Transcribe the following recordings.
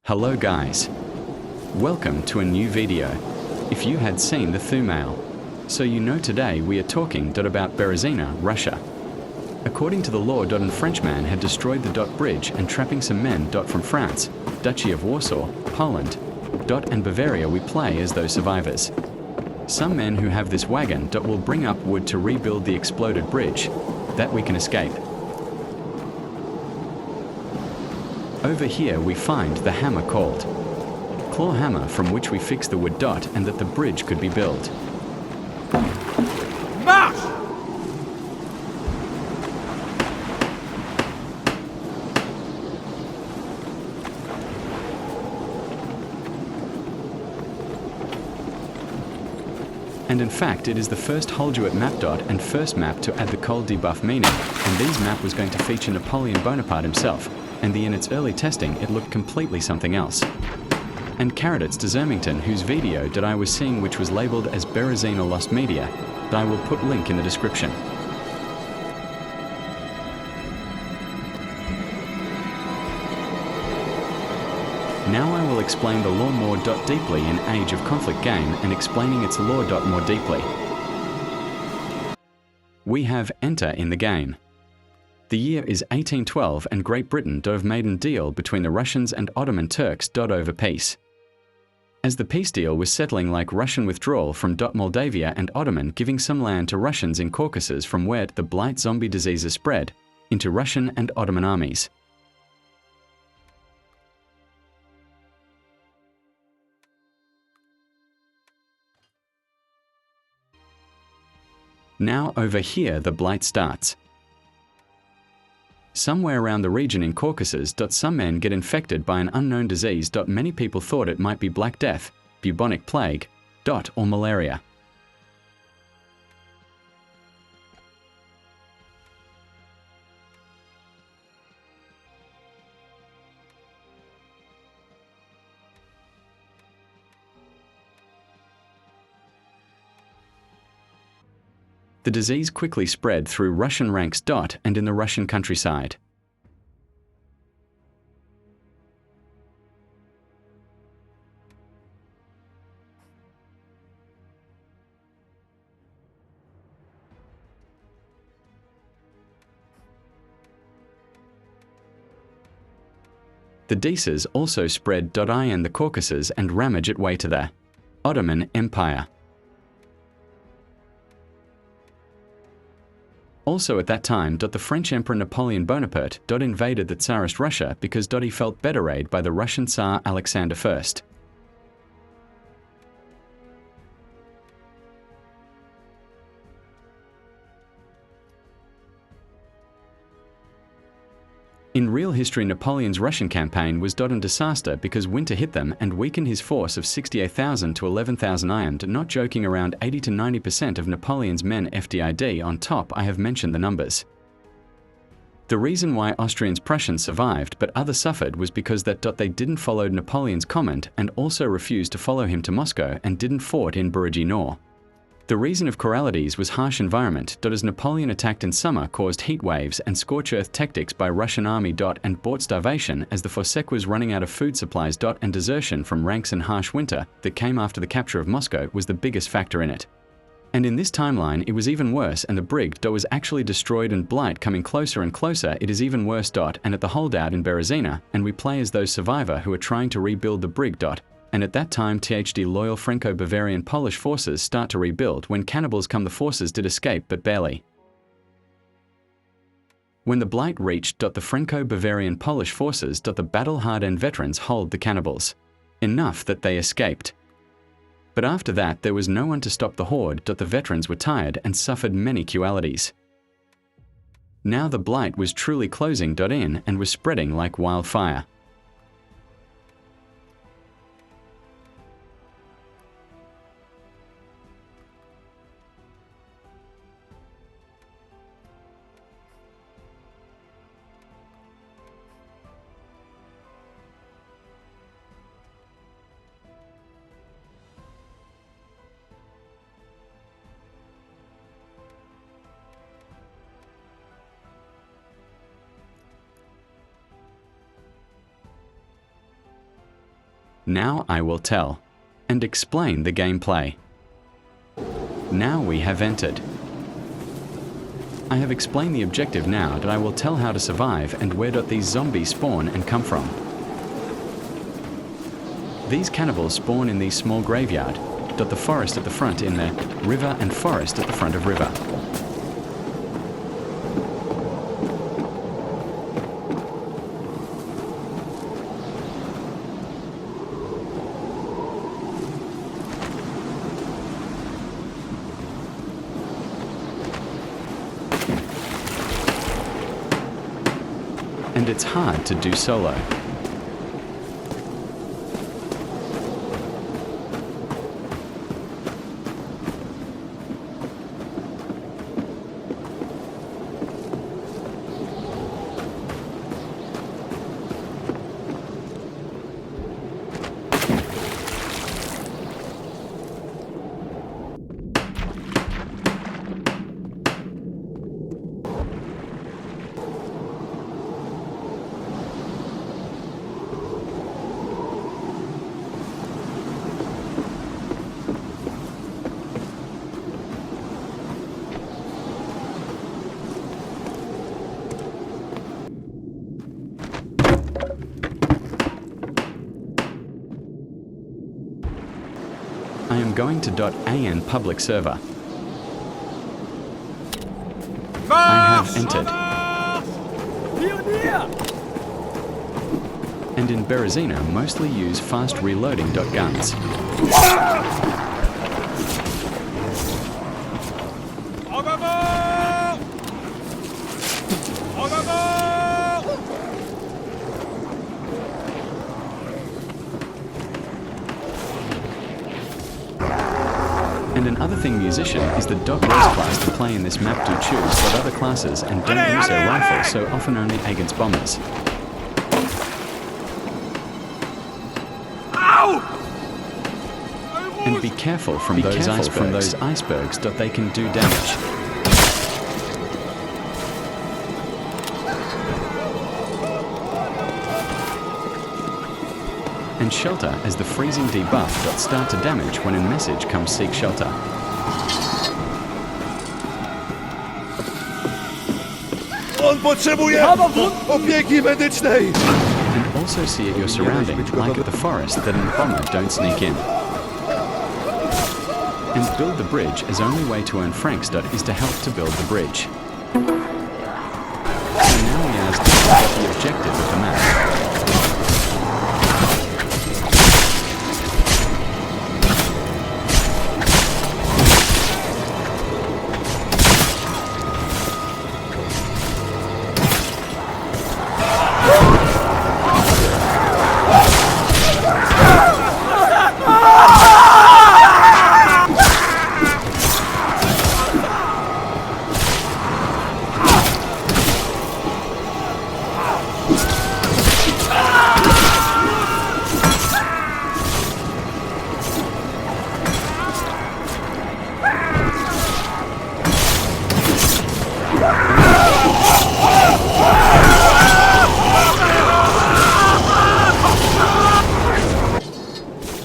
Hello guys. Welcome to a new video. If you had seen the thumbnail. So you know today we are talking about Berezina, Russia. According to the law, a Frenchman had destroyed the bridge and trapping some men from France, Duchy of Warsaw, Poland, and Bavaria. We play as those survivors. Some men who have this wagon will bring up wood to rebuild the exploded bridge, that we can escape. Over here we find the hammer called claw hammer, from which we fix the wood and that the bridge could be built. Marche! And in fact, it is the first holdout map and first map to add the cold debuff meaning, and these map was going to feature Napoleon Bonaparte himself, and in its early testing it looked completely something else. And credits to Zermington, whose video I was seeing which was labelled as Berezina Lost Media, that I will put link in the description. Now I will explain the lore more deeply in Age of Conflict game and explaining its lore more deeply. We have enter in the game. The year is 1812 and Great Britain have made a deal between the Russians and Ottoman Turks over peace. As the peace deal was settling like Russian withdrawal from Moldavia and Ottoman giving some land to Russians in Caucasus from where the blight zombie diseases spread into Russian and Ottoman armies. Now over here the blight starts. Somewhere around the region in Caucasus, some men get infected by an unknown disease. Many people thought it might be Black Death, bubonic plague, or malaria. The disease quickly spread through Russian ranks. And in the Russian countryside. The disease also spread in the Caucasus and ravaged its way to the Ottoman Empire. Also at that time, the French Emperor Napoleon Bonaparte invaded the Tsarist Russia because he felt betrayed by the Russian Tsar Alexander I. In real history, Napoleon's Russian campaign was a disaster because winter hit them and weakened his force of 68,000 to 11,000 armed, not joking around 80 to 90% of Napoleon's men FDID. On top, I have mentioned the numbers. The reason why Austrians Prussians survived but others suffered was because they didn't follow Napoleon's command and also refused to follow him to Moscow and didn't fought in Berezina. The reason of corralities was harsh environment. As Napoleon attacked in summer caused heat waves and scorch earth tactics by Russian army. And brought starvation as the Fossek was running out of food supplies. And desertion from ranks in harsh winter that came after the capture of Moscow was the biggest factor in it. And in this timeline it was even worse, and the brig was actually destroyed and blight coming closer and closer. It is even worse. And at the holdout in Berezina, and we play as those survivor who are trying to rebuild the brig. And at that time THD loyal Franco-Bavarian Polish forces start to rebuild. When cannibals come, the forces did escape but barely. When the blight reached the Franco-Bavarian Polish forces, the battle-hardened veterans hold the cannibals. Enough that they escaped. But after that there was no one to stop the horde. The veterans were tired and suffered many casualties. Now the blight was truly closing in and was spreading like wildfire. Now I will tell and explain the gameplay. Now we have entered. I have explained the objective now that I will tell how to survive and where these zombies spawn and come from. These cannibals spawn in the small graveyard, the forest at the front in the river and forest at the front of river. And it's hard to do solo. I am going to .an public server. I have entered. And in Berezina mostly use fast reloading guns. And another thing, musician, is the Doc Rose class to play in this map do choose, but other classes and don't use their rifle, so often only against bombers. And be careful from those icebergs that they can do damage. And shelter as the freezing debuff start to damage when a message comes seek shelter. On potrzebuje opieki medycznej! And also see at your surroundings, like at the forest, that an bomber don't sneak in. And build the bridge as only way to earn francs is to help to build the bridge. So now we ask the objective of the map.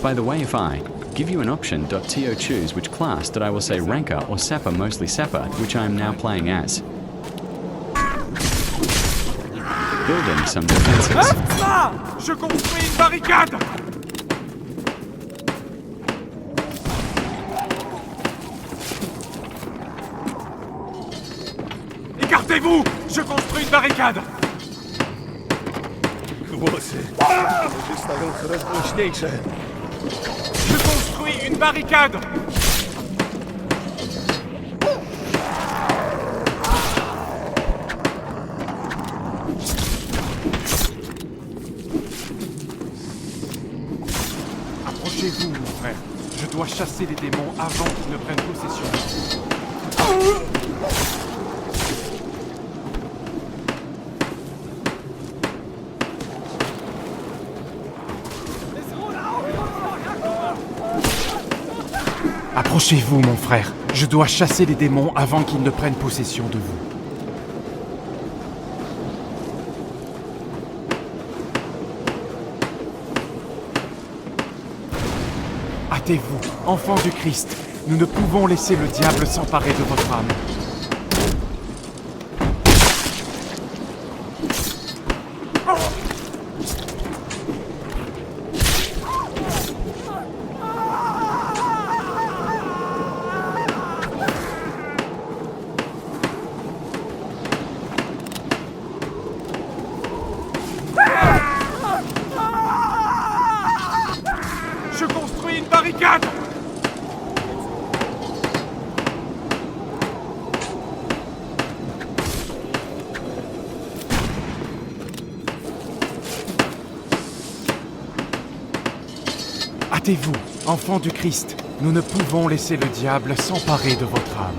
By the way, if I give you an option .to choose which class that I will say ranker or sapper, mostly sapper, which I am now playing as. Building some defenses. Je construis une barricade! Écartez-vous! Je construis une barricade! Głosy stają coraz głośniejsze. Je construis une barricade! Approchez-vous, mon frère. Je dois chasser les démons avant qu'ils ne prennent possession. Approchez-vous, mon frère. Je dois chasser les démons avant qu'ils ne prennent possession de vous. Hâtez-vous, enfants du Christ. Nous ne pouvons laisser le diable s'emparer de votre âme. Je construis une barricade! Hâtez-vous, enfants du Christ. Nous ne pouvons laisser le diable s'emparer de votre âme.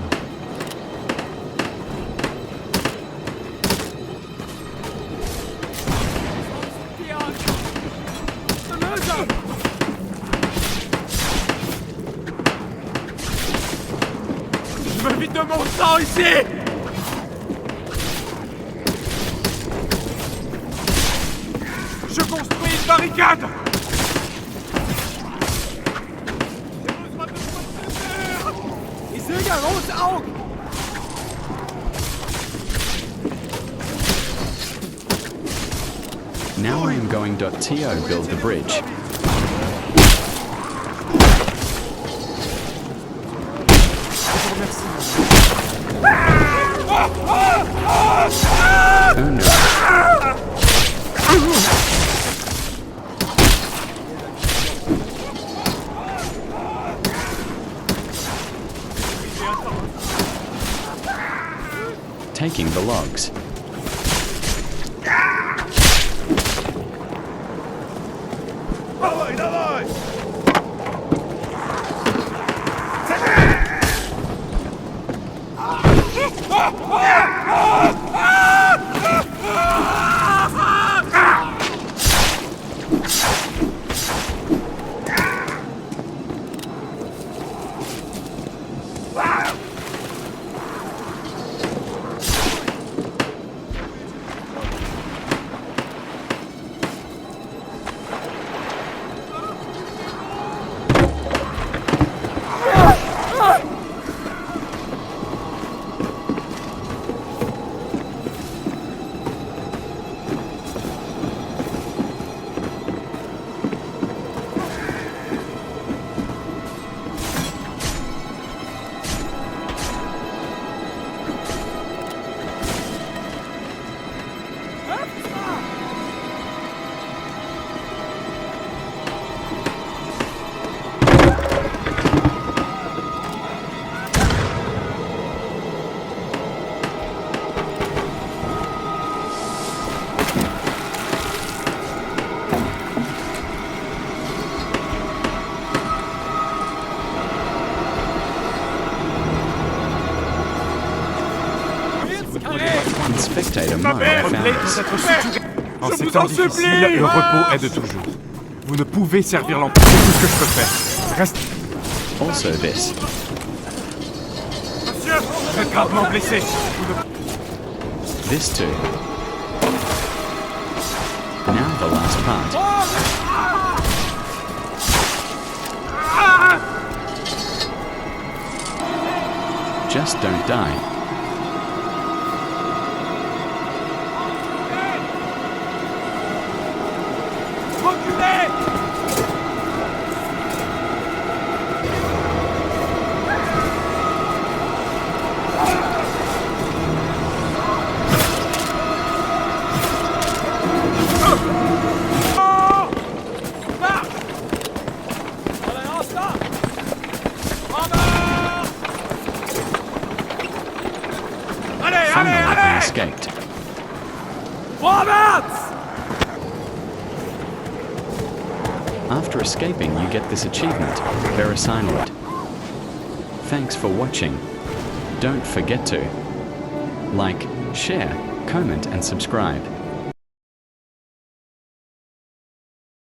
Je me vide de mon sang ici! Je construis une barricade! Now I am going .to build the bridge. Oh no. Taking the logs. Dawaj, dawaj! The spectator might have found us. En ces temps difficiles, le repos est de toujours. Vous ne pouvez servir l'Empire. C'est tout ce que je peux faire. Reste. Also this. Monsieur, vous êtes gravement blessé. This too. Now the last part. Just don't die. Finally, they escaped. After escaping, you get this achievement, Berezina. Thanks for watching. Don't forget to like, share, comment and subscribe.